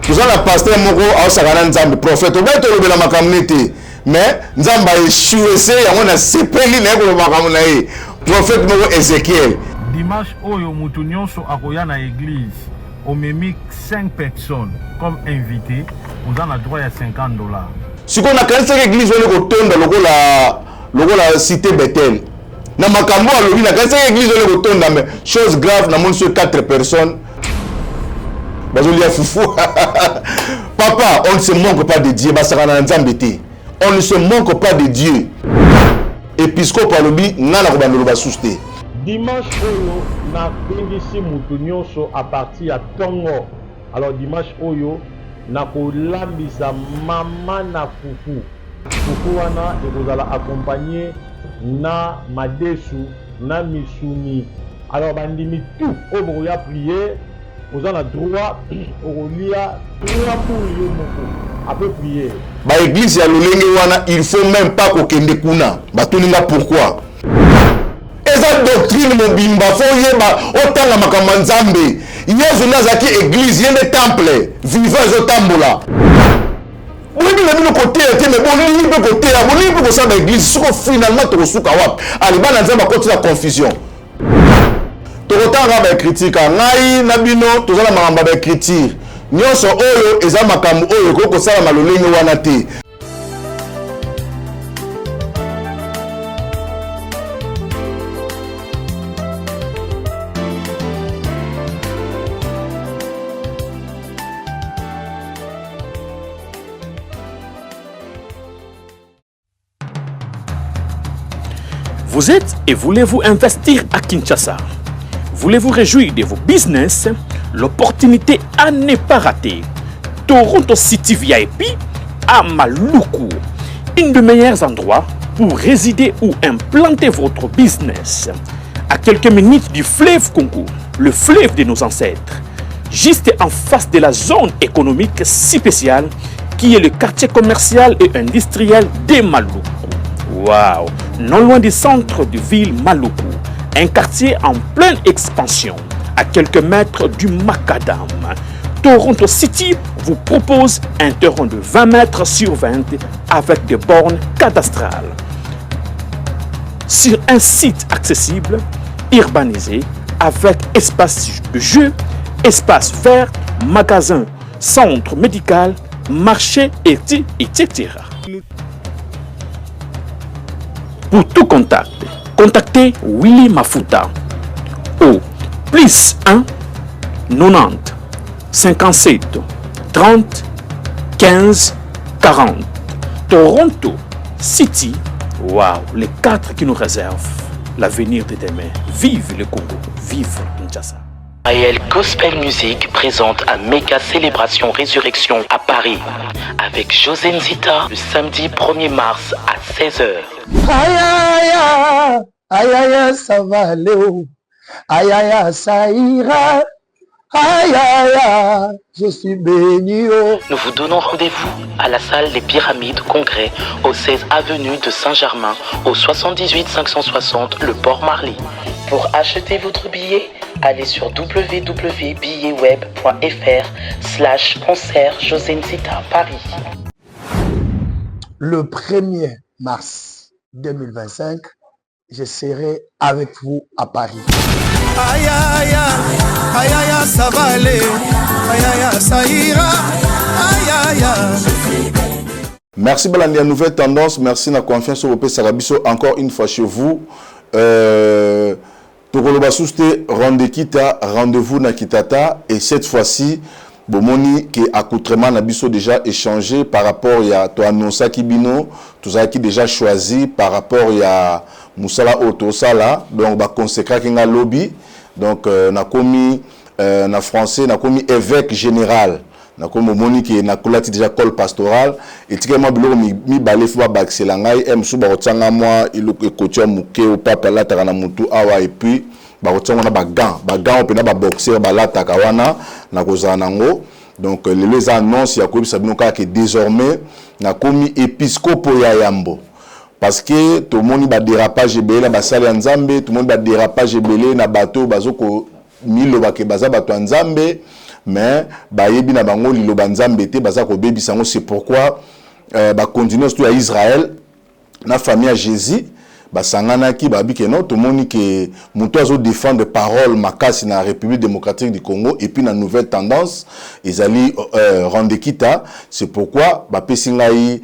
Tout ça, la pasteur Moko, a un Nzambe, prophète, on va être le makamnete. Mais Nzamba échoué, on a sépelé le makamnae. Prophète Moko Ézéchiel. Dimanche, Oyo Moutounionso Akoya na église, on m'a mis 5 personnes comme invités, vous en avez droit à $50. Si on a 45 églises, on est au ton de la cité Bethel. Na makambo a l'objet, na 45 églises, on est au ton de chose grave, na mon 4 personnes. Papa, on ne se manque pas de Dieu. On ne se manque pas de Dieu. Épiscope à l'objet, nana ko souste. Dimanche Oyo, na bengisi Moutounionso à partir à Tongo. Alors dimanche Oyo, na kolambisa mama na fufu. Fufu wana ekozala accompagné na madesu, na misuni. Alors bandimi tout au ya prier, vous avez droit au lia 3 pour yo moko. Après prier. Ba église ya lolenge wana, il faut même pas ko kende kuna. Ba tuninga pourquoi? Eza doctrine mobimba fo yeba otanga makambo nzambe. Yesu nazaki église yende temple vivant zo tambola. Oui, mais le côté était mais bon libre côté à bon libre ça dans l'église ce finalement to suka wap. Ali bana nzamba continue la confusion. To kotanga ba critique ngai na bino to zala makamba ba critique. Nyonso oyo eza makambo oyo ko sala malolenge wana te. Vous êtes et voulez-vous investir à Kinshasa? Voulez-vous réjouir de vos business? L'opportunité à ne pas rater. Toronto City VIP à Maluku. Un des meilleurs endroits pour résider ou implanter votre business. À quelques minutes du fleuve Congo, le fleuve de nos ancêtres. Juste en face de la zone économique si spéciale qui est le quartier commercial et industriel de Maluku. Waouh! Non loin du centre de ville Maluku, un quartier en pleine expansion, à quelques mètres du Macadam. Toronto City vous propose un terrain de 20 mètres sur 20 avec des bornes cadastrales. Sur un site accessible, urbanisé, avec espace de jeu, espace vert, magasin, centre médical, marché, etc. Pour tout contact, contactez Willy Mafuta au +1 90 57 30 15 40. Toronto City, waouh, les 4 qui nous réservent l'avenir de demain. Vive le Congo, vive Kinshasa. AEL Gospel Music présente un méga célébration résurrection à Paris avec José Nzita le samedi 1er mars à 16h. Aïe aïe aïe, ça va aller. Aïe aïe, ça ira. Aïe aïe, je suis béni. Nous vous donnons rendez-vous à la salle Les Pyramides Congrès au 16 avenue de Saint-Germain au 78 560 Le Port-Marly. Pour acheter votre billet, allez sur www.billetweb.fr/concert José Nzita Paris. Le 1er mars 2025, je serai avec vous à Paris. Aïe aïe aïe aïe, ça va aller. Aïe aïe, ça ira. Aïe aïe. Merci Balandi, nouvelle tendance. Merci na confiance au P Sarabiso encore une fois chez vous. Tokoloba souste rendez-vous na Kitata et cette fois-ci bomoni qui accoutrement na biso déjà échangé par rapport à to annonça kibino tout ça qui déjà choisi par rapport à Moussala Otosala donc ba consécrer kinga lobby donc na komi na français na komi évêque général na komi bomoni qui na kolati déjà col pastoral et tikema bilo mi balé fwa baxela ngai emsu ba otsanga moi il ekotia muke o papa la takana mutu awa et puis ba otsanga na ba gants on peut na ba boxer ba la takawana na kozana nango donc les annonces ya kobi sabino ka que désormais na komi épiscope ya Yambo parce que tout le monde ba dérapage belé ba sala nzambe tout le monde ba dérapage belé na bateau bazoko milo ba ke baza bato nzambe mais bayebi na bango liloba nzambe te baza ko bebisa ngo. C'est pourquoi ba continuer surtout à Israël na famille à Jésus basangana ki babi ke non to moni ke muto azo défendre parole makasi na République démocratique du Congo et puis na nouvelle tendance ezali Randekita. C'est pourquoi ba pesingai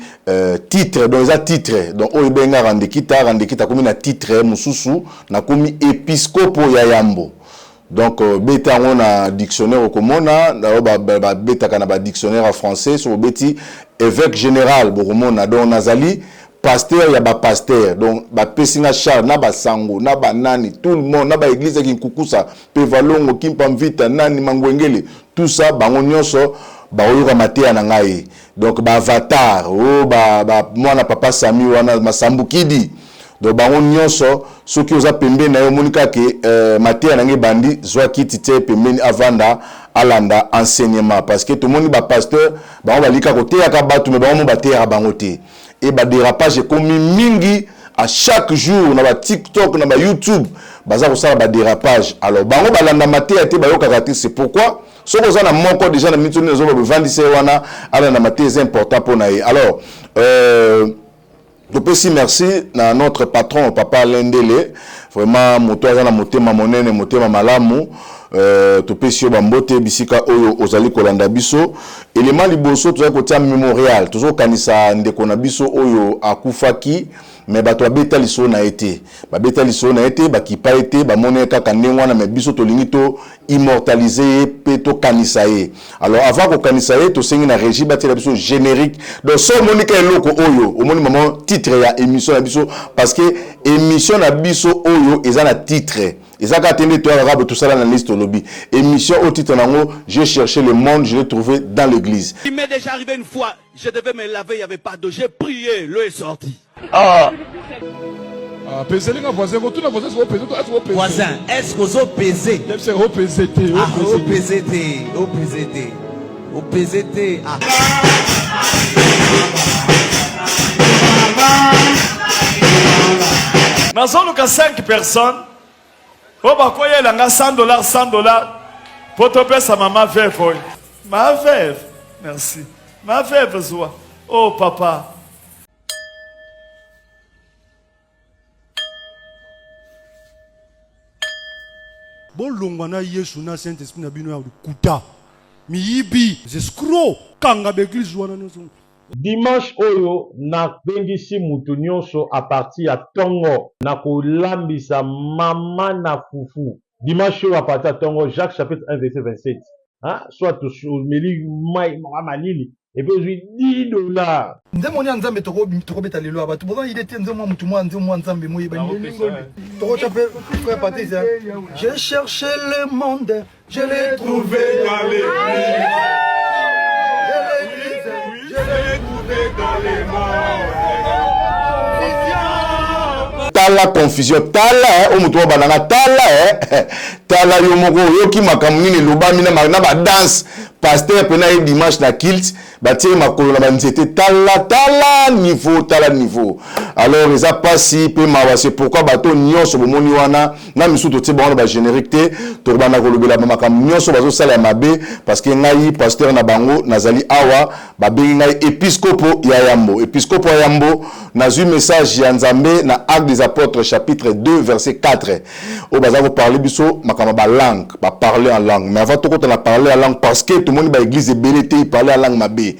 titre donc za titre donc o benga Randekita komi na titre mususu na komi épiscopo ya Yambo. Donc beta on a dictionnaire au komona ba beta kana ba dictionnaire en français sur beti évêque général boromona donc nazali pasteur ya ba pasteur donc ba pesinga char na ba sango na ba nani tout le monde na ba église ki nkukusa pe valongo kimpamvita nani mangwengele tout ça bango nyonso ba oyoka mateya na ngai donc ba avatar ba mwana papa Sami wana masambukidi donc bango nyonso soki oza pembe na yo monika ke mateya na ngai bandi zwa kiti te pembeni avanda alanda enseignement parce que tout le monde ba pasteur bango balika koteya ka batu me bango bateya bango te et ba dérapage comme mingi à chaque jour na ba TikTok na ba YouTube baza ko sala ba dérapage. Alors bango balanda mateya te bayoka kati. C'est pourquoi ce que ça na moko déjà na mituni zo ba vandise wana ala na mateya c'est important pour naï. Alors donc aussi merci à notre patron papa Lendele vraiment moto azana motema monene motema malamu topesi bambote bisika oyo ozali kolanda biso élément liboso toza kotia mémorial tozo kanisa ndeko na biso oyo akufaki mais bato babeta liso na été babeta liso na été bakipa été bamone kaka ndengwana mais biso tolingi to immortaliser pe to kanisa ye. Alors avant ko kanisa ye to sengi na régie batela biso générique donc so monika eloko oyo omoni maman titre ya émission na biso parce que émission na biso oyo eza na titre. Et ça, quand tu as tout ça dans la liste au lobby. Émission au titre d'ango, j'ai cherché le monde, je l'ai trouvé dans l'église. Il m'est déjà arrivé une fois, je devais me laver, il n'y avait pas d'eau. J'ai prié, l'eau est sortie. Voisin, est-ce que vous avez pesé? Dans 5 personnes. Oh, bah, quoi, il y a $100, $100 pour te payer sa maman veuve. Ma veuve, merci. Ma veuve, Zoua. Oh, papa. Bon, l'ongwana yesu na Saint-Esprit na bino ya kuta. Miyibi, escroc. Kanga l'église wana nyonso. Dimanche oyo na bengisi mutu nyonso a partir ya tongo na kolambisa mama na fufu. Dimanche oyo a partir ya tongo Jacques chapitre 1 verset 27. Hein? Soit tu meli mai malili et puis je $10. Nzembo nya nzambe toko beta lelo abatu boza il était nzembo mutu mwa nzambe moye ba toko chape frère Patrice. J'ai cherché le monde, je l'ai trouvé dans l'église. Tala confusion tala o mutu bananga tala yo moko yo ki makamuni ne lobami na ba danse pasteur pena e dimanche na kilt batie makolo na banzete tala niveau. Alors les a passé pe mawa. C'est pourquoi bato nyonso bomoni wana na misuto te ba ba générique te to bana ko lobela makam nyonso bazo sala mabe parce que ngai pasteur na bango nazali awa ba bengi ngai épiscopo ya Yambo. Épiscopo ya Yambo nazu message ya Nzambe na Actes des Apôtres chapitre 2 verset 4 au baza ko parler biso makama ba langue ba parler en langue mais avant tout on a parlé en langue parce que tout le monde ba église de belete il parlait en langue mabe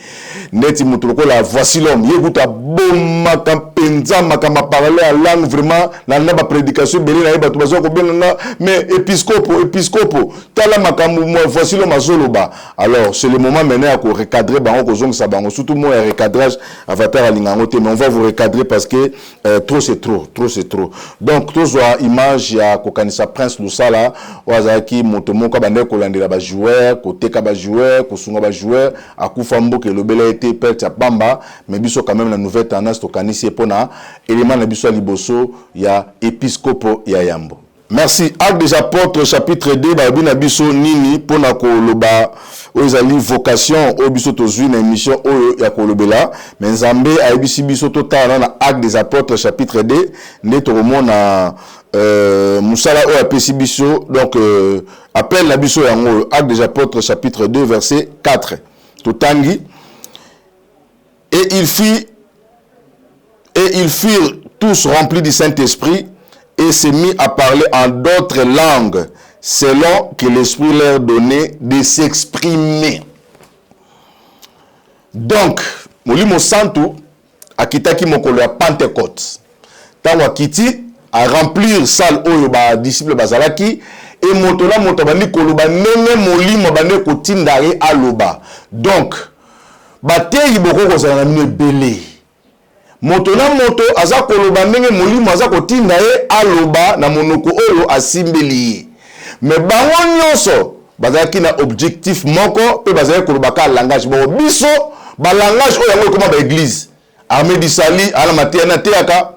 neti mutuloko la voici l'homme yekuta bomma kampenza makama parler en langue vraiment na ba prédication belé na bato bazo ko benga mais épiscopo tala makamu moi voici l'homme azoloba. Alors c'est le moment maintenant à ko recadrer bango ko zonga sa bango surtout moi recadrage avatar alingango te mais on va vous recadrer parce que trop c'est trop. Donc tous wa image ya kokanisa prince Lusala wazaki moto moko bande ko landela ba joueur ko teka ba joueur ko sunga ba joueur akufa mboke lobela été perte ya pamba mais biso quand même la nouvelle tendance to kanisi pona élément na biso liboso ya épiscopo ya Yambo. Merci. Acte des apôtres, chapitre 2, Babina Biso Nini, Ponako Loba, Ozali vocation, Obiso Tozui, na émission, Oyako Lobela, mais Zambé, Aibisi Biso Total, na Acte des apôtres, chapitre 2, Netoromon na Moussala Oapesi Biso, donc, appelle la Biso Yango, Acte des apôtres, chapitre 2, verset 4. Totangi. Et ils firent tous remplis du Saint-Esprit, et s'est mis à parler en d'autres langues, selon que l'Esprit leur donnait de s'exprimer. Donc, Molimo Santo a quitté Mokolo à Pentecôte. Tango Kiti a remplir salle oyo ba disciple bazalaki et motola motobani koloba nene molimo bane kotindare aloba. Donc, bateyi boko kozala na belé. Moto na moto aza koloba ndenge molimo aza kotinda ye aloba na monoko oyo asimbeli. Mais bango nyonso bazaki na objectif moko pe bazaki koloba ka langage bo biso ba langage oyo yango koma ba église. Armée du Sali ala matiana teaka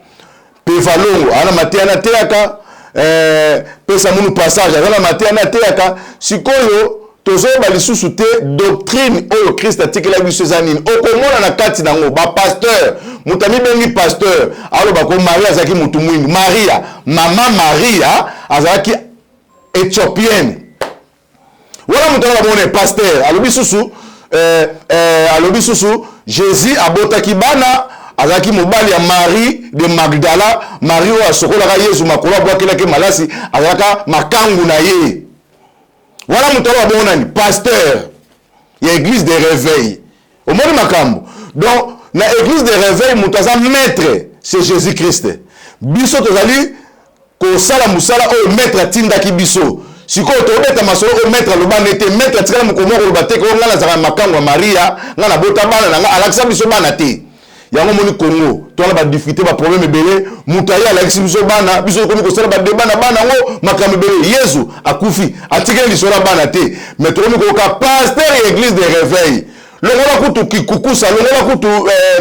pe valongo ala matiana teaka pe samunu passage ala matiana teaka sikoyo tozo ba lisusu te doctrine oyo Christ atikela biso zanini okomona na kati nango ba pasteur mutami bengi pasteur alo ba ko Maria azaki mutu mwingi Maria mama Maria azaki éthiopienne wala mutala ba pasteur alo bisusu Jésus abotaki bana azaki mobali ya Marie de Magdala Marie o asokola ka Yesu makolo bwakela ke malasi azaka makangu na ye. Voilà mon talent pasteur. Il y a église de réveil. Au moins makambo. Donc, na église de réveil, mon maître, c'est Jésus-Christ. Biso tozali ko sala musala o maître tinda ki biso. Siko to beta masolo o maître lo banete maître tikala mukomo ko bate ko ngala za makango Maria, ngala bota bana nga alakisa biso bana te. Yango moni Congo, to la ba difficulté ba problème belé, mutaya alakisa biso bana, biso ko sala ba débat na bana ngo makambo belé. Yesu akufi, atikeli lisora bana te. Mais to ko ka pasteur église de réveil. Le ngola kutu kikukusa, le ngola kutu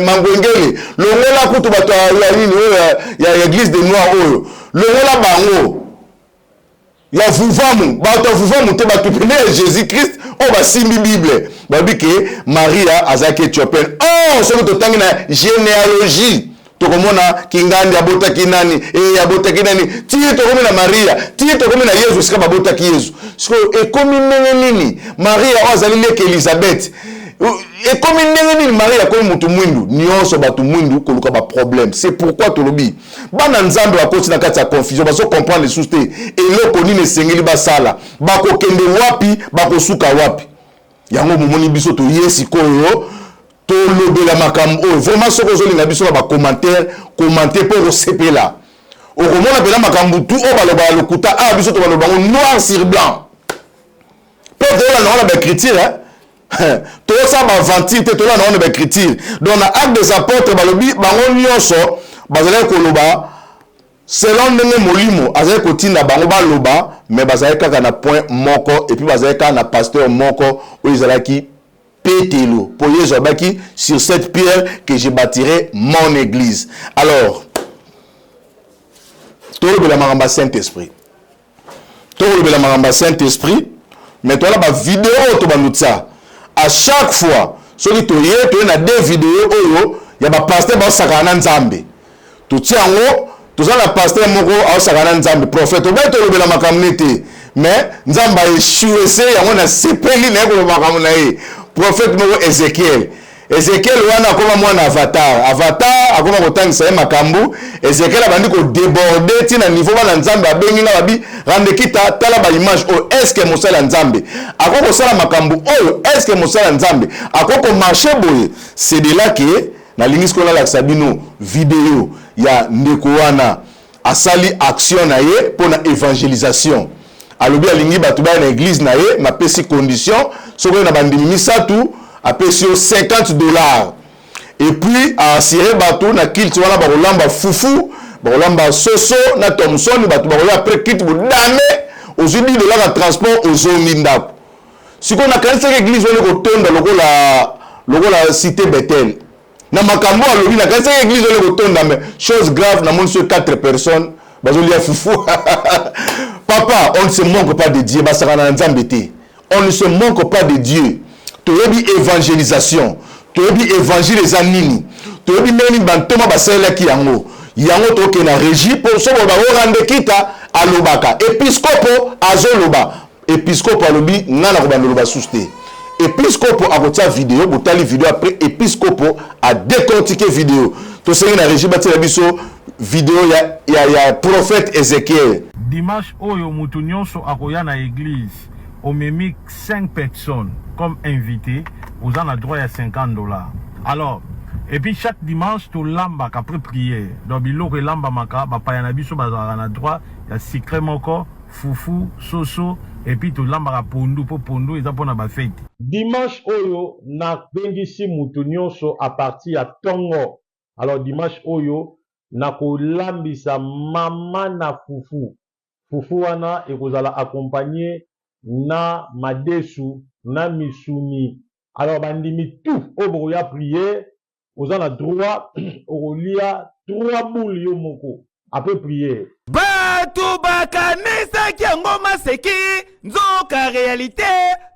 mangwengele, le ngola kutu bato ya nini ya église de noir oyo. Le ngola bango ya vuvamu bato vuvamu te bato pene Jésus Christ o ba simbi Bible babi ke Maria azaki éthiopienne. Oh soki to tangi na généalogie to komona kingandi abota kinani abota kinani ti to komona Maria ti to komona Yesu sika babota ki Yesu siko ekomi nini Maria o azali leke Elizabeth ekomi nini Maria ko mutu mwindu nyonso batu mwindu koluka ba problème. C'est pourquoi to lobi bana nzambe ba koti na kati ya confusion baso comprendre les sources et loko nini sengeli basala bako kende wapi bako suka wapi yango momoni biso to yesi koyo to lobela makambo vraiment soko zolinga biso ba commenter pour sepela o komona pela makambo tu o baloba lokuta biso to baloba noir sur blanc peut-être là on a ba écriture tout ça va ventir tout là on a écriture donc na acte des apôtres balobi bango nyonso bazala koloba selon ndenge molimo azali kotinda bango baloba mais bazali kaka na point moko et puis bazali kaka na pasteur moko oyo ezalaki pételo pour Yesu abaki sur cette pierre que je bâtirai mon église. Alors tout le maramba Saint-Esprit Saint-Esprit mais toi là ba vidéo to banutsa à chaque fois celui to yé to na deux vidéos oyo ya ba pasteur ba sakana nzambe tout tiango tout ça la pasteur moko a sakana nzambe prophète ba to lobela makamnete mais nzamba échoué yango na sepeli na ko makamna ye prophète moko Ezekiel wana koma mwana avatar akoma kotangisa makambu Ezekiel abandi ko déborder tina niveau bana nzambe abengi na babi rande kita tala ba image o est-ce que mosala nzambe akoko sala makambu oyo est-ce que mosala nzambe akoko marcher boye. C'est de là que na lingis ko la sabino vidéo ya ndeko wana asali action na ye pour na évangélisation alobi alingi batu ba na église na ye ma pesi condition soko na bandimi misatu apesi $50 et puis à assurer bateau na kilt wana ba kolamba fufu ba kolamba soso na Thomson bato ba kola après kit bu dame aux $10 de transport aux ondindako siko na kanisa église wana ko tonda lokola cité Bethel na makambo alobi na kanisa église wana ko tonda mais chose grave na mon sur 4 personnes bazolia foufou. Papa, on ne se manque pas de Dieu. On ne se manque pas de Dieu. Tu as dit évangélisation. Tu as dit évangélisation. Tu as dit même bantoma basela ki yango. Yango toke na régie pour so ba rendre kita alobaka. Episcopo azoloba. Episcopo alobi ngana ko bandoloba souste. Episcopo a kotia vidéo, botali vidéo après Episcopo a décortiqué vidéo. To sengé na régie batela biso vidéo ya prophète Ézéchiel. Dimanche oyo mutu nyonso akoya na église omemi 5 personnes comme invité aux en a droit à $50. Alors et puis chaque dimanche to lamba après prière donc biloko lamba maka ba pa na biso bazala na droit ya secret moko fufu soso et puis to lamba ka pondu po pondu eza pona ba fête. Dimanche oyo na bengisi mutu nyonso à partir ya tongo. Alors dimanche oyo na kolambisa mama na fufu. Fufu wana ekozala accompagné na madesu na misuni. Alors bandimi tout au ya prier aux en a droit au lia 3 boules yo moko après prier. Batu bakanisa kiangoma seki nzoka réalité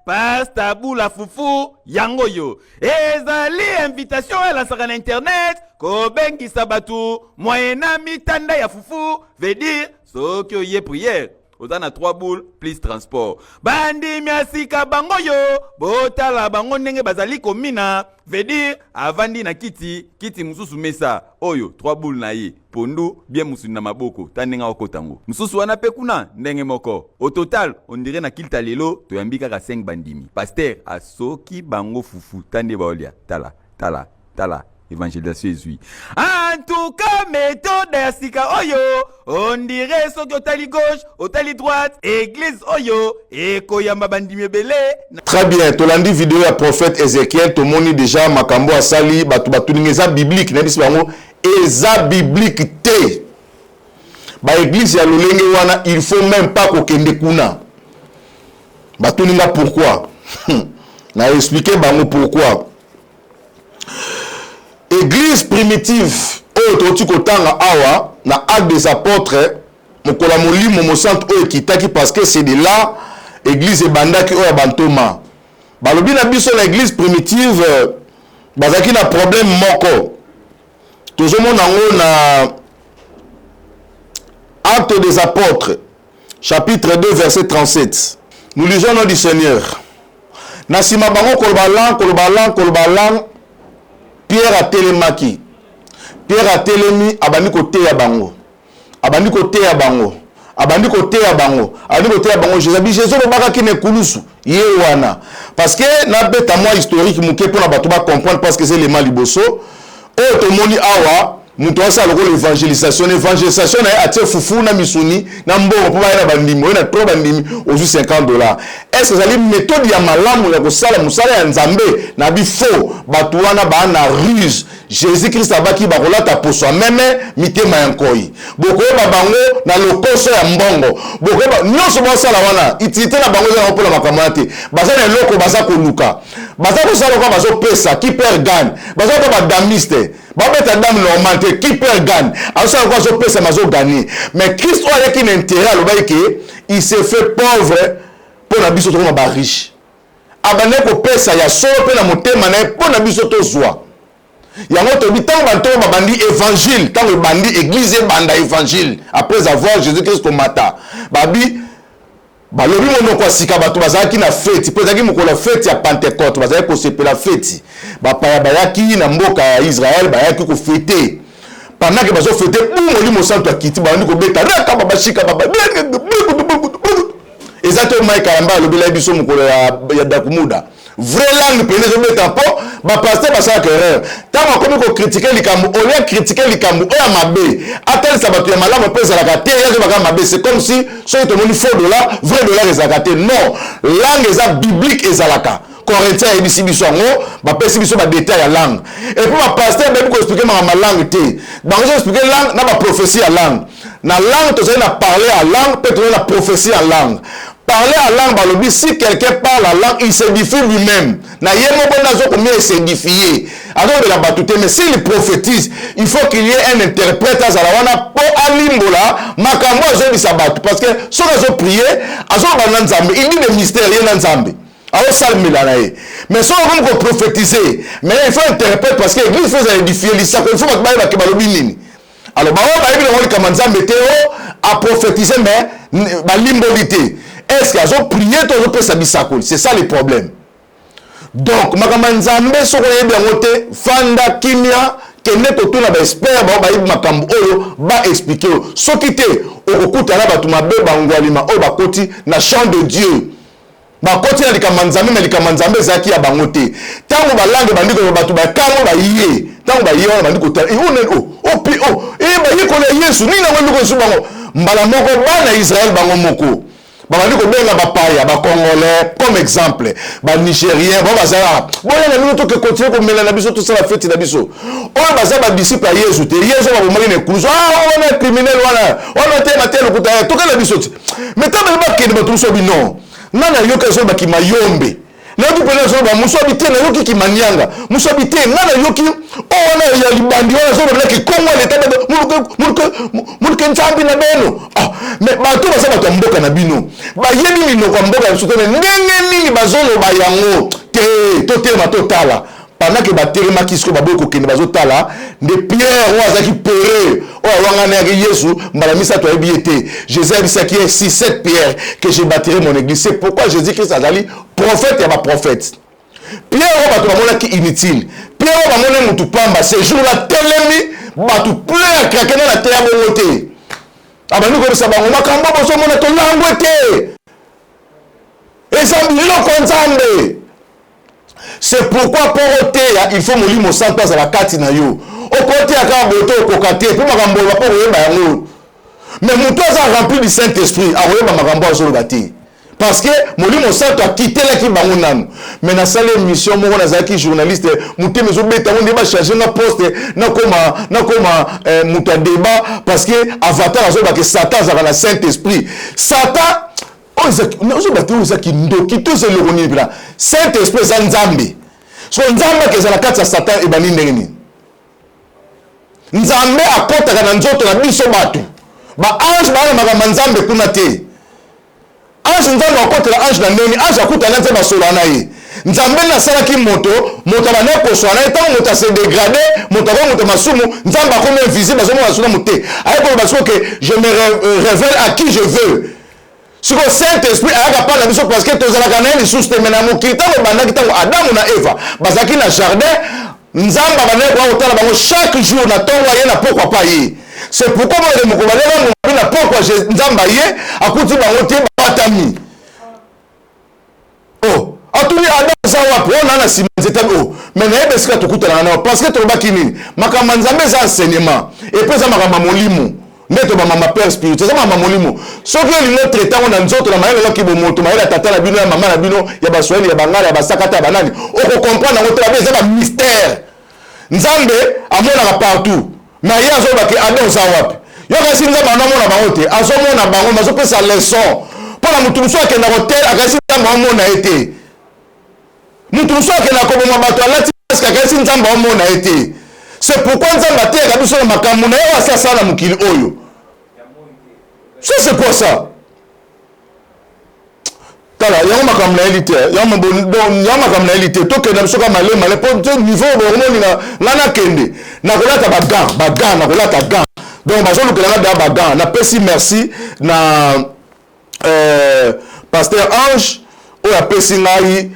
pasta boula fufu yango yo ezali invitation à la sara na internet ko bengi sabatu moyena mitanda ya fufu veut dire soki oye prière ozana 3 boules plus transport bandi miasika bango yo botala bango ndenge bazali komina veut dire avandi na kiti mususu mesa oyo 3 boules na ye pondu bien musuni na maboko tandenga okotango mususu wana pe kuna ndenge moko au total on dirait na kilta lelo toyambi kaka 5 bandimi pasteur asoki bango fufu tande baolia tala évangélisation Jésus. En tout cas, méthode ya sika oyo, on dirait soki otali gauche, otali droite, église oyo, ekoyamba bandimi belé. Très bien, tolandi vidéo ya prophète Ézéchiel, tomoni déjà makambo asali, batu ningeza biblique, nebisi bango, eza biblique te. Ba église ya lolenge wana, il faut même pas kokende kuna. Batu ninga pourquoi? Na expliquer bango pourquoi. Église primitive oyo kotanga awa na acte des apôtres mokola molimo mo centre oyo kitaki parce que c'est de là église ebandaki oyo bantoma balobi na biso na église primitive bazaki na problème moko tozomona ngo na acte des apôtres chapitre 2 verset 37 nous lisons nom du Seigneur na sima bango koloba lang Pierre a télémaki. Pierre a télémi abandi côté ya bango. Abandi côté ya bango. Jésus le baka ki ne kulusu. Ye wana. Parce que na beta moi historique muke pour na bato ba comprendre parce que c'est les maliboso. O to moni awa muto asa loko l'évangélisation na atie fufu na misuni na mbongo pour ba na bandimi na trop bandimi au $50. Est-ce que ça méthode ya malamu ya kosala musala ya nzambe na bifo bato wana ba na ruse Jésus Christ abaki ba kolata poso même mitema yankoi boko ba bango na lokoso ya mbongo boko ba nyonso ba sala wana itilité na bango za pola makamate baza na loko baza koluka baza ko sala ko bazo pesa qui perd gagne baza ko ba damiste ba beta dame normal qui perd gagne alors ko bazo pesa mazo gagner mais Christ a yaki un intérêt aloba que il s'est fait pauvre pour na biso to ba riche abane ko pesa ya so pe na motema na pour na biso to zwa yango to bitango banto babandi évangile tango bandi église banda évangile après avoir Jésus-Christ komata babi balobi monoko asika bato bazalaki na fête po ezalaki mokolo fête ya Pentecôte bazalaki kosepela fête bapaya bayaki na mboka ya Israël bayaki kofete pendant que bazo fete molimo santo akiti bandi kobeta raka babashika baba exactement Mike Kayamba alobela biso mokolo ya dakumuda vraie langue pene zo beta po ba pasteur ba sala erreur tama komi ko critiquer likambo o ya critiquer likambo o ya mabe atel sabato ya malamu pesa la kate ya zo baka mabe c'est comme si so to moni faux dollar vrai dollar ezakate non langue eza biblique ezalaka Corinthiens et biso ngo ba pesi biso ba détail ya langue et puis ba pasteur ba ko expliquer ma langue te ba ko expliquer langue na ba prophétie ya langue na langue to na parler à langue peut-être na prophétie à langue Parler à langue balobi, si quelqu'un parle la langue, il s'édifie lui-même. Na yemo bonazo combien il s'édifier. Alors de la batute, mais s'il prophétise, il faut qu'il y ait un interprète à Zalawana pour alimbola, makambo azo di sabatu. Parce que si on a prié, azo bananzambe, il dit des mystères, il y a nanzambe. Alors ça le milanae. Mais si on veut prophétiser, mais il faut interpréter parce que l'église faut édifier, il faut que tu balobi nini. Alors bah on va dire on kamanzambe teo à prophétiser mais ba limbolité. Est-ce qu'ils ont prié tout le monde? C'est ça le problème. Donc, Makamanzambe, ce qu'on a bien noté, Fanda Kimia, qui est tout le expert, va expliquer. Ce qui était au coup de la Batumabe, Bangwalima, Obakoti, na champ de Dieu. Bakoti na likamanzambe, mais likamanzambe zaki ya bangote. Tango balangue bandiko batuba kamo ba yé. Tango ba yé bandiko ta. Ba yé ko na Yesu, ni na ngombe ko subango. Mbala moko bana Israël bango moko. Babandi ko benga bapaya ba congolais comme exemple ba nigérien ba bazala boya na nuto ke continuer ko mela na biso tout ça la fête na biso o bazala ba disciple ya Yesu te Yesu ba bomaki ne kuzo on est criminel wala on te matel ko ta to ka na biso mais ta ba ke ba tout so bi non nana yo ka so ba ki mayombe na tu pele so ba muso bité na yo ki manyanga muso bité nana yo ki o na ya libandi wala so ba ki kongo le ta mulke nchambi na beno mais bato basa bato mboka na bino ba yemi mino kwa mboka biso te ndenge nini bazolo ba yango te to te ma totala pendant que baterema kisko baboko kende bazotala de Pierre ou azaki pere o wanga na Yesu mbala misa to ebiete Jésus abisaki 6-7 Pierre que je bâtirai mon église. C'est pourquoi Jésus Christ azali prophète et ba prophète. Pierre o bato bamona ki inutile. Pierre o bamona mutu pamba ce jour là telemi bato plein craquer na terre bongote. Abandi ko bisa bango makambo boso mona to langwete. Ezambi lo konzambe. C'est pourquoi pour ôter, il faut mourir mon sang à la carte na yo. Au côté à quand boto au côté, pour makambo va pas oyer bango. Mais mon toit a rempli du Saint-Esprit, a oyer makambo azolo gati. Parce que mourir mon sang a quitté là qui bango nan. Mais na salle émission mon nazaki journaliste, muté mezo beta on débat changer na poste, na koma muta débat parce que avatar azolo ba que Satan a la Saint-Esprit. Satan Saint-Esprit za nzambe so nzambe ke za la kati ya Satan e bani ndenge nzambe akotaka na nzoto na biso batu ba ange bana magamba nzambe kuna te ange nzambe akotela ange na ndenge ange akutana nzambe basola na ye nzambe na salaki moto bana koswa na etango moto se dégradé moto ba moto masumu nzambe akomi invisible azomona suna mote ayeko baso que je me révèle à qui je veux. Si le Saint-Esprit a pas la mission parce que tous les canaux sont sous terme na mokita le bandaki tango Adam na Eva bazaki na jardin nzamba bana kwa otala bango chaque jour na tongo ye na pourquoi pas ye. C'est pourquoi moi le mokobale na pourquoi nzamba ye akuti bango te batami. Oh atuni Adam za wapi on na simanzeta oh mais na ebeska tukutana na parce que tobaki nini makamba nzambe za enseignement et puis za makamba molimo. Neto ba mama père spirituel, ça mama molimo. So que li notre temps na nzoto na mayele ki bomoto mayele tata na bino ya mama na bino ya baswahili ya bangala ya basakata banani. O ko comprendre ngo tra ba mystère. Nzambe amona partout. Na ya zo ba ke Adam za wapi. Yo ka sinza ba na mona ba hote, azo mona bango mazo pesa leçon. Pour la mutu so ke na hotel akasi nzamba mona ete. Mutu so ke na ko bo mabato alati akasi nzamba mona ete. C'est pourquoi nous avons été à la makamuna et à ça la mukili oyo. Ça c'est quoi ça? Tala, y'a makamuna élité, y'a makamuna élité. Toi que nous sommes malais pour niveau bon na kende. Na kolata bagan, na kolata gan. Donc bazo lu kala da bagan. Na pesi merci na pasteur Ange ou a pesi ngai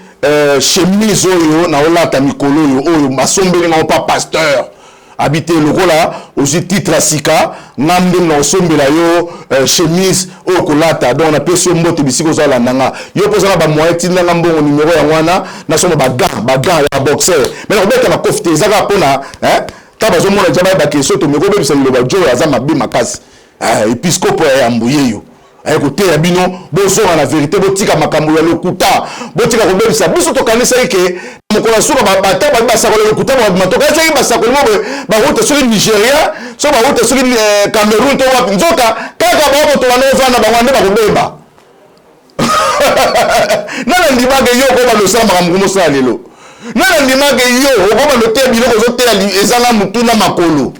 chemise oyo na olata mikolo oyo masombeli na pas pasteur habité lokola aussi titre sika ngambe na osombela yo chemise o kolata donc na peso mbote bisiko za landanga yo poza ba moyen tinanga mbongo numéro ya wana na somo ba gant ya boxeur mais na obeta na kofte zaka pona ta bazo mona jaba ba keso to meko bebisa le ba jo ya ma bi makasi episcope ya mbuye yo écoutez ya bino bozo na vérité botika makambo ya lokuta botika ko bebisa biso to kanisa ke mokola suka ba ta ba sa ko lokuta ba matoka sa ba sa ko ba route sur Nigeria so ba route sur Cameroun to wa nzoka kaka ba to wana vana ba wande ba ko beba Nana ndimaka yo ko ba lo sama mamuko mosala lelo. Nana ndimaka yo ko ba lo te biloko zo te ali ezanga mutuna makolo.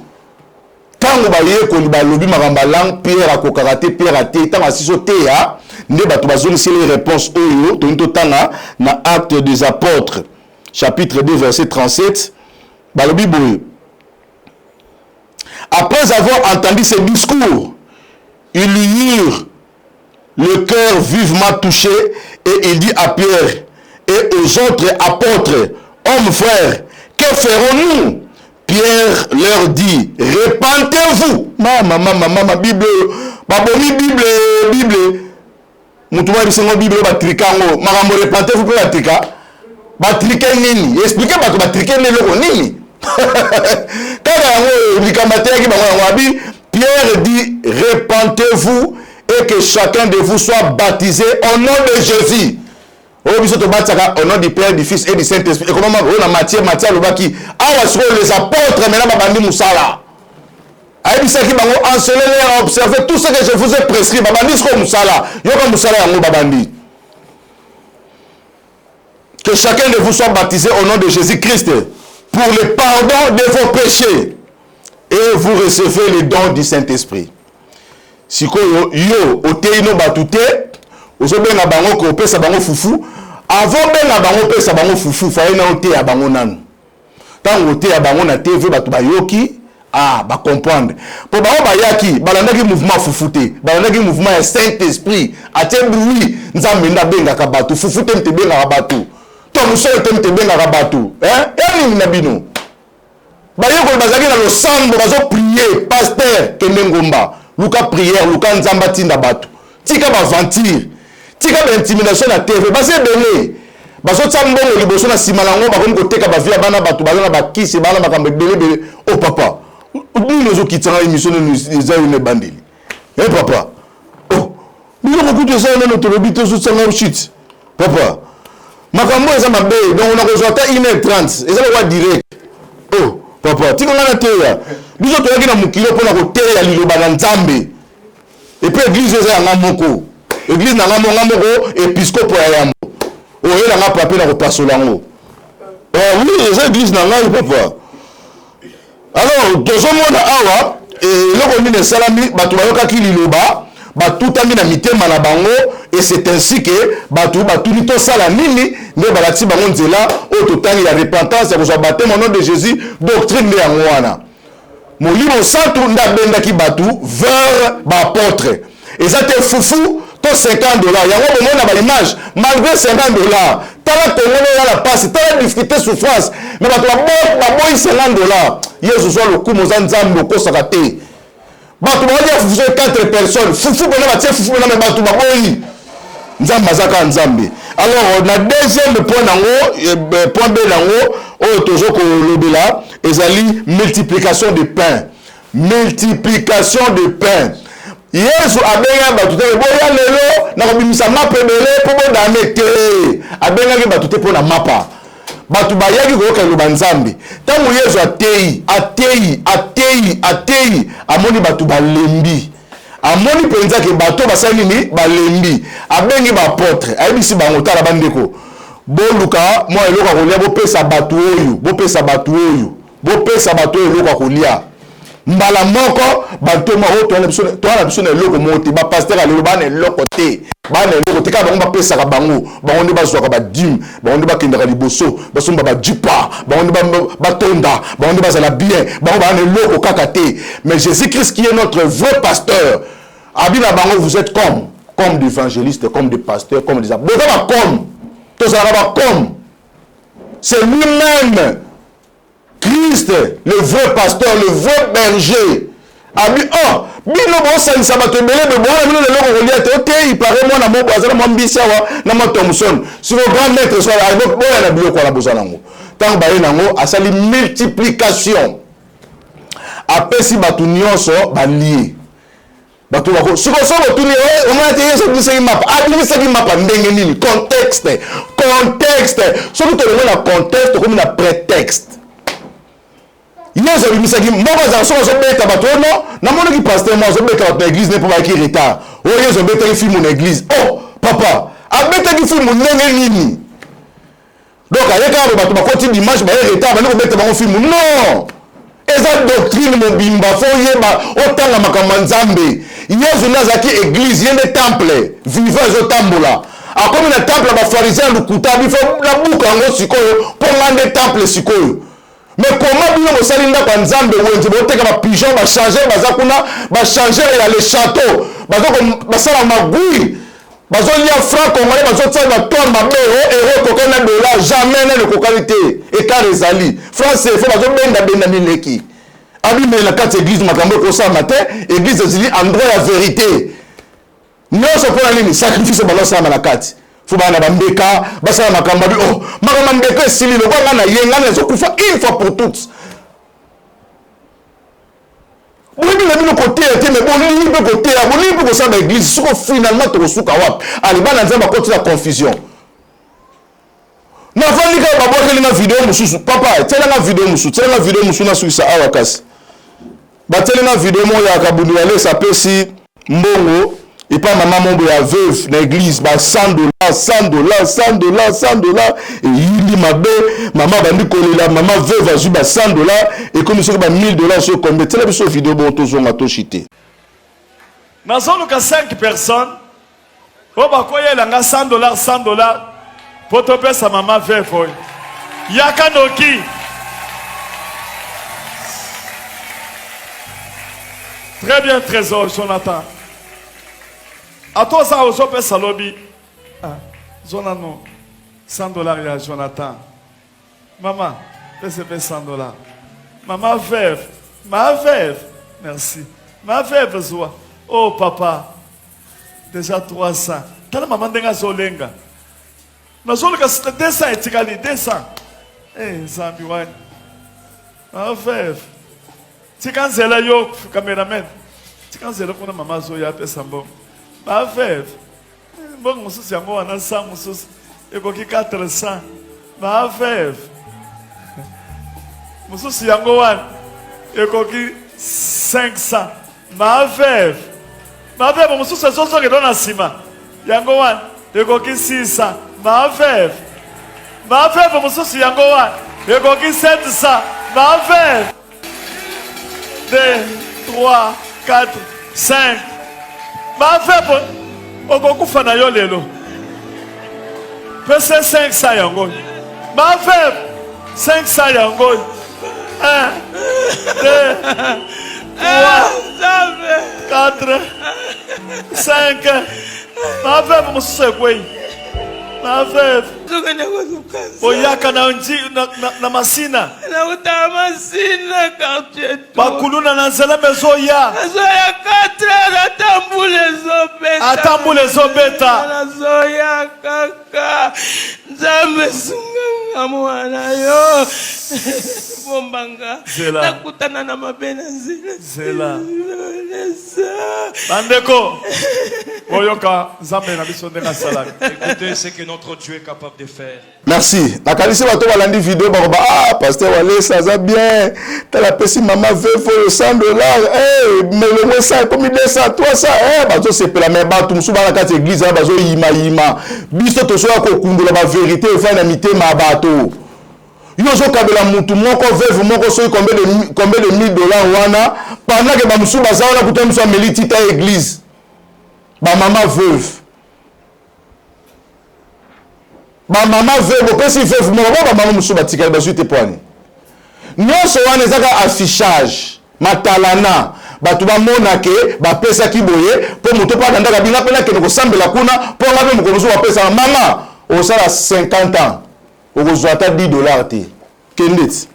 Tango ba ye ko ba lobi makamba lang Pierre akokaka te Pierre ate tango asiso te ya nde bato bazoni c'est les réponses oyo to tanga na Actes des Apôtres chapitre 2 verset 37 balobi boye. Après avoir entendu ces discours, ils lui eurent le cœur vivement touché et il dit à Pierre et aux autres apôtres, hommes frères, que ferons-nous? Pierre leur dit, repentez-vous. Maman, Bible, babomi Bible. Moutouma bisengo Bible batrikango. Maman, repentez-vous pour batrika. Batrika nini? Expliquez bato batrika nini? Pierre dit, repentez-vous et que chacun de vous soit baptisé au nom de Jésus. Au nom du Père, du Fils et du Saint-Esprit. Et comment on a Matthieu Lobaki. Les apôtres, maintenant, Babandi Moussala. Observez tout ce que je vous ai prescrit. Babandi Sko Moussala. Yoka Moussala Yango Babandi. Que chacun de vous soit baptisé au nom de Jésus-Christ pour le pardon de vos péchés. Et vous recevez les dons du Saint-Esprit. Si yo oteino batute, ozobenga bango ko pesa bango fufu, avant benga bango pesa bango fufu, faye na ote ya bango nanu. Tango ote ya bango na TV batu bayoki, ba comprendre. Po bango bayaki, balandaki mouvement fufute, balandaki mouvement ya Saint-Esprit, atie bruit, nzambe nda benga ka batu, fufute mte benga ka batu. To musolo mte benga ka batu, yani na bino. Bayoko bazaki na losambo bazo prier pasteur Kende Ngomba luka prière luka nzamba tinda bato tika ba ventir tika ba intimidation na TV base belé bazo tsambongo liboso na simalango bakoni koteka ba via bana bato bazana ba kisi bana makambe belé oh papa nous nous okitanga émission nous ezayone bandeli papa oh nous on écoute ça na notre lobito sous tsanga shit papa makambo eza mabe donc on a rejoint 1h30 ezala wa direct oh papa tiko ngana teya biso toyaki na mukilo pona ko teya liloba na nzambe et puis église eza nga moko église na nga moko épiscope ya yambo oyela nga pape na ko pasolango oui eza église na nga papa alors tozomona awa eloko nini esalami bato bayokaki liloba batutami na mitema na bango et c'est ainsi que bato batuni tosala nini nde balati bango nzela oyo totangi ya repentance ya kozwa baptême au nom de Jésus doctrine nde yango wana molimo santu nde abendaki bato vers baapôtre eza te fufu to $50 yango bomona baimage malgré $50 tala tongolo ya la passe tala difficulté souffrance mais bato baboyi $50 yesu zwa lokumu oza nzambe okosaka te bato baolia fufu 4 personnes fufu bona batie fufu bona me bato baboyi nzambe azaka nzambe. Alors na deuxième point nango point B nango oyo tozo ko lobela ezali multiplication de pain Yesu abenga bato te boya lelo na kobimisa mapa ebele po bodame te abengaki bato te po na mapa bato bayaki koyoka eloba nzambe ntango Yesu ateyi amoni bato balembi amoni penza ke bato basali nini balembi abengi baapôtre ayebisi bango tala bandeko boluka mwa eloko akolia bopesa bato oyo eloko akolia mbala moko bato moko toana biso na eloko moko te bapaster alelo bana eloko te kaka bango bapesaka bango nde bazwaka badime bango nde bakendaka liboso basomba bajupa bango nde batonda bango nde bazala bien bango bana eloko kaka te mais Jésus-Christ qui est notre vrai pasteur abina bango vous êtes comme des évangélistes comme des pasteurs comme des apôtres comme c'est lui-même Christ, le vrai pasteur, le vrai berger, a dit, oh, bino bon salisa bato belé de bois, bino le loko relié, ok, il paraît moi na mon bazar, mon bissia na mon Thomson. Si vos grands maîtres sont là, donc boya na bio kwa la bosanango. Tant baye nango, a sali multiplication. Après si bato nyonso ba lié. Bato bako, si ko so bato ni, on a été yeso dise map, admise ki map ndenge nini, contexte. Surtout to le na contexte comme na prétexte. Yesu bimisaki moko za so beta bato no na monaki pasteur mo so beta na église ne pas ki retard o Yesu beta ki film na église oh papa abetaki film ndenge nini donc ayeka bato bakoti dimanche ba retard ba ko beta ba film non eza doctrine mobimba fo yeba otanga makambo nzambe yesu nazaki église yende temple vivant zo tambola akomi na temple ba pharisien lukuta bifo na buka ngo sikoyo ponga nde temple sikoyo mais comment bino mosali ndako nzambe wenze boteka ba pigeon ba changer baza kuna ba changer ya le château bazoko basala magui bazolia franc congolais bazotia ba toa mabe euro kokana dollar jamais na le kokalité état ezali français faut bazobenda benda mileki abi mais la carte église makambo ko sa matin église ezili endroit ya vérité nyonso pona nini sacrifice balosa na carte faut bana bambeka basala makambo bi oh makambo mbeka esili le kwa na yenga na zokufa une fois pour toutes oui bien le côté mais bon libre côté bon libre ko sa na église soko finalement to suka wapi alibana nzamba côté la confusion na vandi ka baboko linga vidéo mususu papa tela na vidéo mususu na suisa awakasi bateli na vidéo mo ya kabundu ya lesa pesi mbongo et pas maman mombo ya veuve na église ba $100 et yili mabe maman bandi kolela maman veuve azu ba $100 et comme ça ba $1000 sur combien tela biso vidéo bon to zonga to chité nazolo ka 5 personnes oba koyela nga $100 poto pesa maman veuve yakanoki très bien trésor Jonathan à toi ça au sope salobi Jonathan $100 ya Jonathan maman pese $100 maman veuve merci ma veuve zoa oh papa déjà 300 tala maman ndenga zolenga nazoluka 200 etikali 200 zambi wani ma veuve tikanzela yo cameraman tikanzela kuna mama zoya apesa mbongo ma veuve mbongo mususu yango wana 100 mususu ekoki 400 ma veuve mususu yango wana ekoki 500 ma veuve mususu ezozoke do na nsima yango wana ekoki 600 ma veuve mususu yango wana ekoki 700 ma veuve 2, 3, 4, 5. Ma veuve, okokufa na yo lelo. Pese 500 yango. Ma veuve, 500 yango. 1, 2, 3, 4, 5. Ma veuve mususu ekwei. Ma veuve. Oyaka na masina. Na utamasina quartier. Bakuluna na nzela mezoya. Zoya 4 atambule zobeta. Nazoya kaka. Nzambe sunga mwana yo. Bombanga. Nakutana na mabena zela. Bandeko. Oyoka nzambe na biso ndenga sala. Écoutez ce que notre Dieu est capable de faire. Merci. La qualité va tomber lundi vidéo ah pasteur Wale ça va bien. T'as la petite maman veut faut $100. Mais le moins ça comme 200 300 bazo c'est la même ba tout musu ba la carte église bazo yima. Biso to so ko kundula ba vérité fa na mité ma bato. Yo zo kabela mutu moko veuve moko so combien de $1000 wana pendant que ba musu baza wana kuto musu meliti ta église. Ba maman veuve. Ma maman veut beaucoup si veut moi ba maman musu batika ba suite poani nyonso wana ezaka affichage matalana batu ba monake ba pesa kiboye po moto pa ndaka binga pena ke ko sambela kuna po ngabe mo ko musu ba pesa mama o sala 50 ans o ko zwa ta $10 te kendet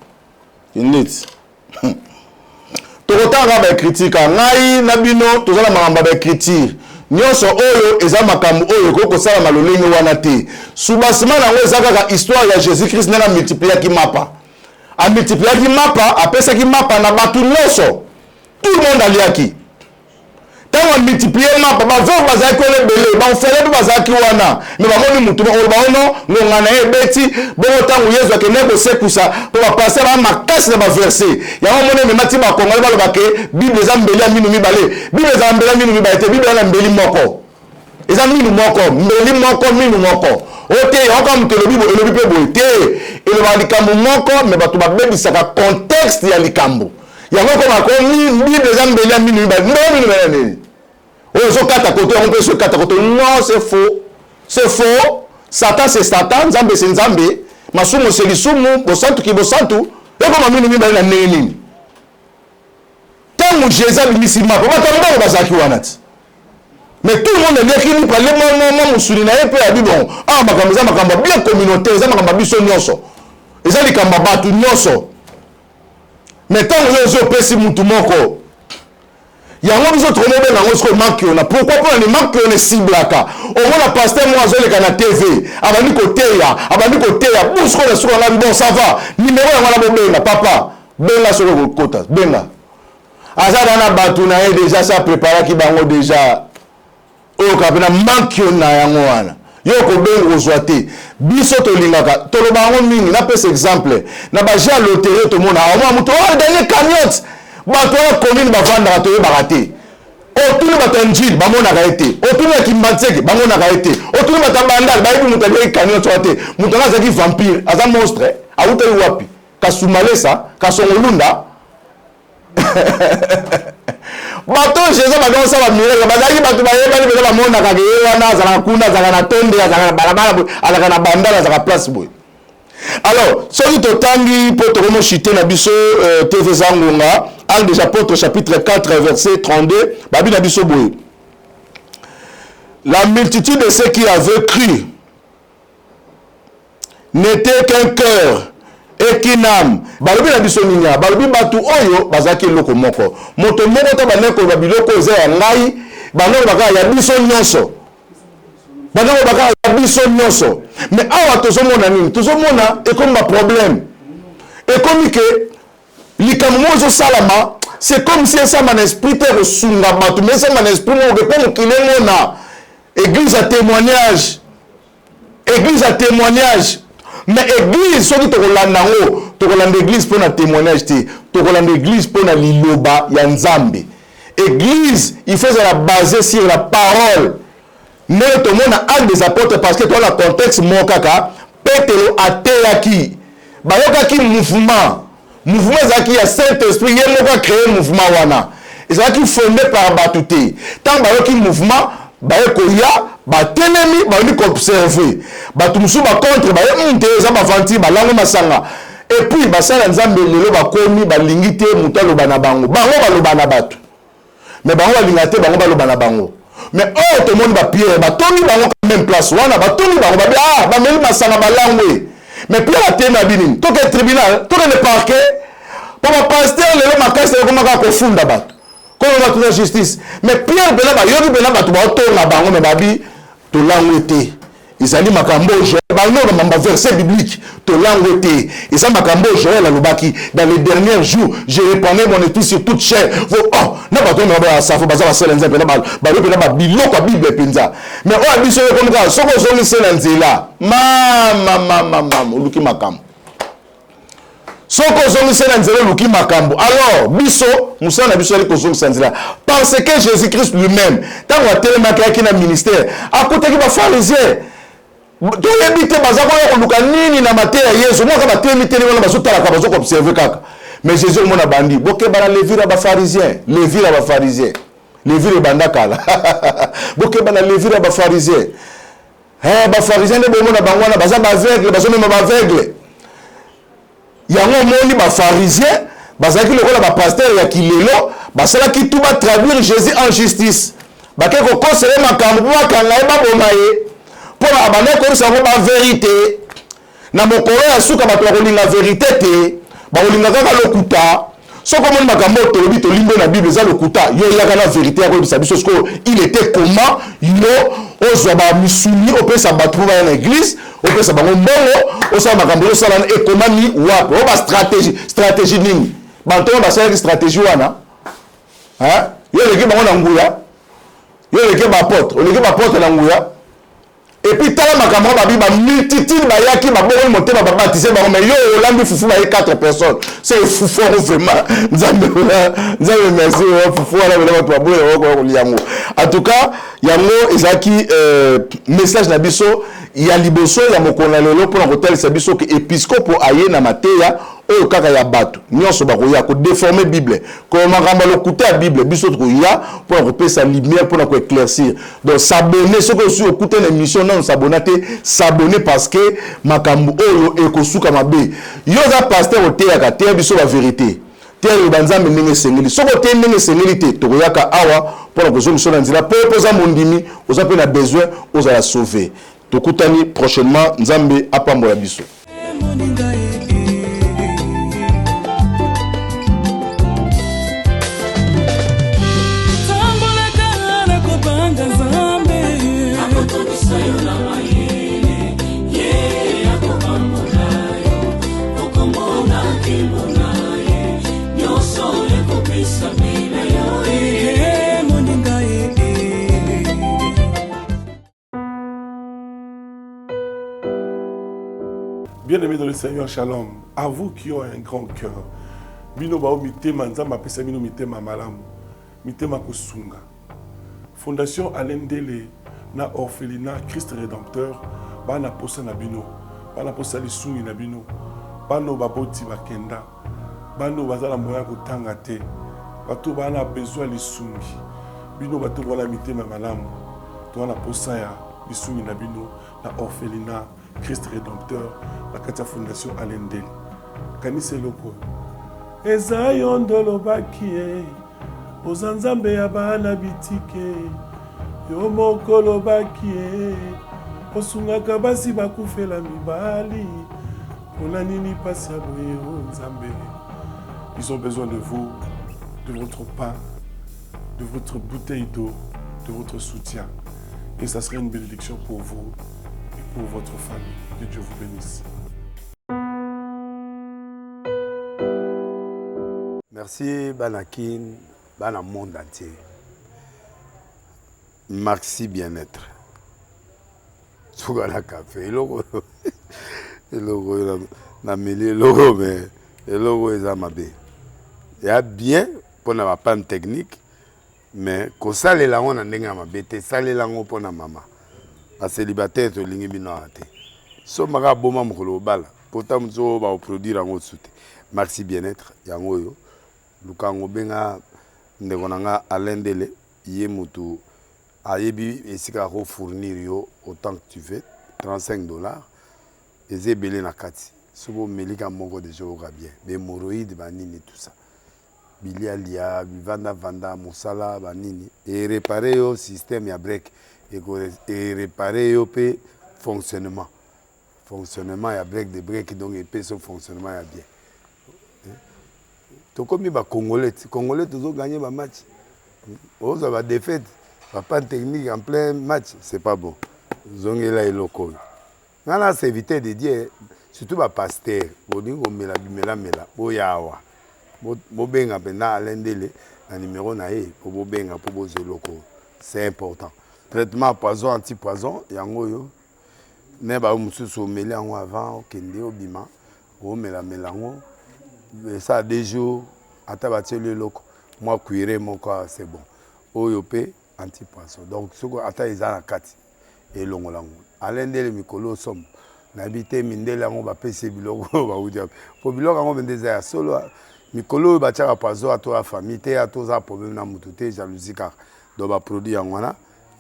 tokotanga ba critique ngai na bino tozala makamba ba critique nyonso oyo eza makambo oyo ko sala malolenge wana te subasima nango eza kaka histoire ya Jésus Christ na multiplier ki mapa a multiplier ki mapa apesa ki mapa na batu nyonso tout le monde aliaki tango multiplier mapa ba veuve bazaki ko lebele ba ofele ba bazaki wana mais ba moni mutu ba ono ngonga na ebeti bo tango Yesu akene ko sekusa po ba passer ba makasi na ba verset ya moni me mati ba kongola ba lobake Bible za mbeli ya minu mibale Bible za mbeli ya minu mibale te Bible na mbeli moko Ils ont mis nous moko, meli moko, minu moko. Ok, encore me telobi pe boite. Et le likambo moko, mais batu ba bebi saka contexte ya likambo. Ya moko ma ko mi déjà mbeli minu ba non. Oh, so kata koto, on peut se kata koto. Non, c'est faux. C'est faux. Satan c'est Satan, Nzambe c'est Nzambe. Masumu c'est lisumu, bosantu ki bosantu. Et comme minu mi ba na nini. Tant Jésus bimisima, papa tamba ba zaki wanati. Mais tout le monde est qui nous parle, moi, Moussouli, n'a pas dit bon. Ah, ma campagne, bien communautaire, ça m'a campagne, nyoso. Et ça, les campagnes, tout nyoso. Mais tant que vous avez fait tout moko, il y a un autre problème dans notre marque. Pourquoi pas les marques on est cible là? Au moins, la pasteur, moi, je l'ai à la TV. Avant du côté, bouche qu'on est sur la bon, ça va. Numéro, on a papa. Ben là, sur le côté. Ben là. Azadana Batouna est déjà ça préparé qui bango déjà. Oh, kapena manque na yango wana. Yo ko ben ozwate. Biso to lingaka. To lo bango mingi na pese exemple. Na ba ja loterie to mona. Au moins muto o dernier cagnotte. Ba to commune ba vanda to baraté. O tuni ba tanjil ba mona ka été. O tuni ki matseke ba mona ka été. O tuni ba tambanda ba ibi muto de cagnotte wate. Muto na zaki vampire, aza monstre. A uta wapi? Kasumalesa, kasongolunda. Bato Jésus va commencer à mirer la bataille bato ba yeba ni ba mona ka wana za kuna za na tonde za na balabala ala na bandala za place boy. Alors, celui totangi pour te remonter na biso TV Zangonga, al déjà apôtres chapitre 4 verset 32, babi na biso boy. La multitude de ceux qui avaient cru n'était qu'un cœur et qui n'âme. Balobi na biso ninya, balobi batu oyo bazaki loko moko. Moto moko ta baneko ba biloko ze ya ngai, banoko baka ya biso nyonso. Banoko baka ya biso nyonso. Mais awa tozomona nini? Tozomona et comme un problème. Et comme que likamozo salama, c'est comme si ça mon esprit te resunga batu, mais ça mon esprit mo répond qu'il est mona. Église à témoignage. Église à témoignage. Mais église, ceux qui te rolandent l'église pour un témoignage, te rolandent l'église pour un liloba, yanzambe. Église, il faut la baser sur la parole. Mais tout le monde a acte des apôtres parce que dans le contexte, mon kaka, Pétero a théaki. Bayokaki mouvement. Mouvement, c'est qu'il y a Saint-Esprit, il y a créé un mouvement. Et c'est qu'il fondé par Batouté. Tant que mouvement, bayokoya batelemi bayoki observer bato musu ba contre bayonte za bavanti balango masanga et puis basala nzambe lelo bakomi balingi te mutu aloba na bango baloba na bato mais bango balinga te bango baloba na bango mais oh tout le monde ba pierre batomi bango quand même place wana batomi bango ba ah bameli masanga balangwe mais puis la tena binini to ke tribunal to ke le parquet pour ma pasteur lelo makasi ko maka ko funda bato. Comme on va trouver la justice. Mais Pierre Benaba, Yogi Benaba, tu vas autour la banque, mais Babi, tu l'as ouété. Ils ont dit Makambo, je verset biblique, tu l'as ouété. Ils ont Makambo, Joël, la Lubaki. Dans les derniers jours, j'ai répandu mon esprit sur toute chair. Oh, n'a pas tombé à ça, faut baser la seule enzyme, Benaba, Biloko, Bible, Pinza. Mais oh, il dit comme ça, ce qu'on a seul enzyme là. Maman, Luki Makam. Soko zongi sena nzela luki makambo. Alors, biso, musa na biso ali ko zongi sena. Parce que Jésus-Christ lui-même, tant wa telema ki na ministère, akutaki ba pharisien. To yebite bazako ya luka nini na mateya Yesu, mo ka ba telemi telemi na baso tala ka baso ko observer kaka. Mais Jésus mo na bandi, boke bana levira ba pharisien, levira ba pharisien. Levira banda kala. Boke bana levira ba pharisien. Ba pharisien de bomo na bangwana baza ba aveugle, baso même ba aveugle. Yango moni ba pharisien bazaki lokola ba pasteur ya kilelo basala ki tout ba traduire Jésus en justice bake ko conseiller makambo ba kanga ba bomaye pour abana ko sa ba vérité na mokolo ya suka ba to kolinga vérité te ba kolinga kaka lokuta soko moni makambo to bi to limbo na Bible za lokuta yo yaka na vérité ya ko bisa biso ko il était comment yo ozwa ba misuni opesa batu ba na église opesa bango mbongo osala makambo osala na ekomani wapi o ba stratégie nini banto ba sala stratégie wana hein yo leki bango na nguya yo leki ba porte o leki ba porte na nguya et puis tala makambo ba bi ba multitude ba yaki ba bongo motema ba baptiser bango mais yo olambi fufu ba 4 personnes c'est fufu vraiment nzambe merci fufu wala bela batu ba boye ko liango en tout cas yango ezaki message na biso ya liboso ya mokona lelo pour kotalisa biso ke episcope aye na mateya oyo kaka ya bato nyonso bakoya ko déformer bible ko makamba lokuta ya bible biso tokoya pour kopesa lumière pour ko éclaircir. Donc s'abonner ce que sur écouter l'émission non s'abonner s'abonner parce que makambo oyo ekosuka mabe yo za pasteur oteya ka te biso la vérité te banzambe ndenge sengeli soko te ndenge sengeli te tokoyaka awa pour ko zo na nzela po poza mondimi oza pe na besoin oza la sauver tokutani prochainement nzambe apambola biso. Bien-aimés dans le Seigneur, shalom. À vous qui ont un grand cœur. Bino bao mitema nzamba pesa bino mitema malamu. Mitema kosunga. Fondation Alain Dele na orphelinat Christ Rédempteur bana posa na bino. Bana posa lisungi na bino. Bano baboti bakenda. Bano bazala moya kotanga te. Bato bana besoin lisungi. Bino bato bana mitema malamu. To bana posa ya lisungi na bino na orphelinat Christ Rédempteur, la Katia Fondation Alain Dele. Kanise loko. Eza yondolo bakie, ozanzambe ya bana bitike, yo mokolo bakie, osungaka basi bakufela mibali, pona nini pasi ya boye onzambe. Ils ont besoin de vous, de votre pain, de votre bouteille d'eau, de votre soutien. Et ça serait une bénédiction pour vous. Pour votre famille. Que Dieu vous bénisse. Merci Banakin, Bana monde entier. Merci bien-être. Sougala café, logo, na mêlé logo, mais le logo est amabé. Il y a bien pour la panne technique, mais quand ça les langues on a n'enga amabé, ça les langues pour la maman. A célibataire to lingi bino ate so maka boma mukolo bala pourtant mzo ba produire ngo soute merci bien-être yango yo lukango benga ndeko nanga Alain Dele ye mutu ayebi esika ko fournir yo autant que tu veux $35 ezebele na kati sobo melika moko de joga bien be moroïde banini tout ça bilialia vanda musala banini et réparer yo système ya break et réparer le fonctionnement. Fonctionnement, il y a de break, donc il son fonctionnement est bien. Donc comme les Congolais toujours gagné le match. Ils ont défaite, pas de technique en plein match, c'est pas bon. Ils ont là et locaux. Là, c'est éviter de dire, surtout les pasteurs, ils ont mis la mela, boyawa. Bobenga pendant Alain Dele, le numéro naé, pour bobenga pour les locaux. C'est important. Traitement poison anti-poison yango yo ne ba mususu meli yango avant okende obima o mela melango ça 2 jours ata bateli loko moi cuire mon corps c'est bon oyo pe anti-poison donc soko ata ezala kati elongo lango Alain Dele mikolo som na bité mindele yango ba pese biloko ba udia po biloko yango bendeza ya solo mikolo ba tchaka poison ato la famille te ato za problème na mutu te jalousie car do ba produit yango na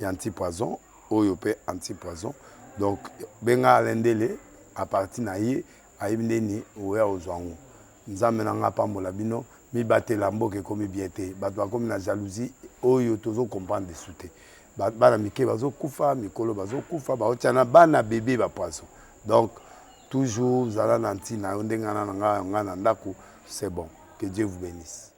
anti-poison, OYOP anti-poison. Donc, benga Alain Dele, à partir naïe, aïbneni, oué aux ouangou. Nous amenons à pambola bino, mi batte lambo que comme bien té, batwa comme la jalousie, oyo tozo comprendre des soutés. Bana mike bazo kufa, mikolo bazo kufa, ba otiana bana bébé ba poisson. Donc, toujours zala nanti na ondenga na nga ndako, c'est bon. Que Dieu vous bénisse.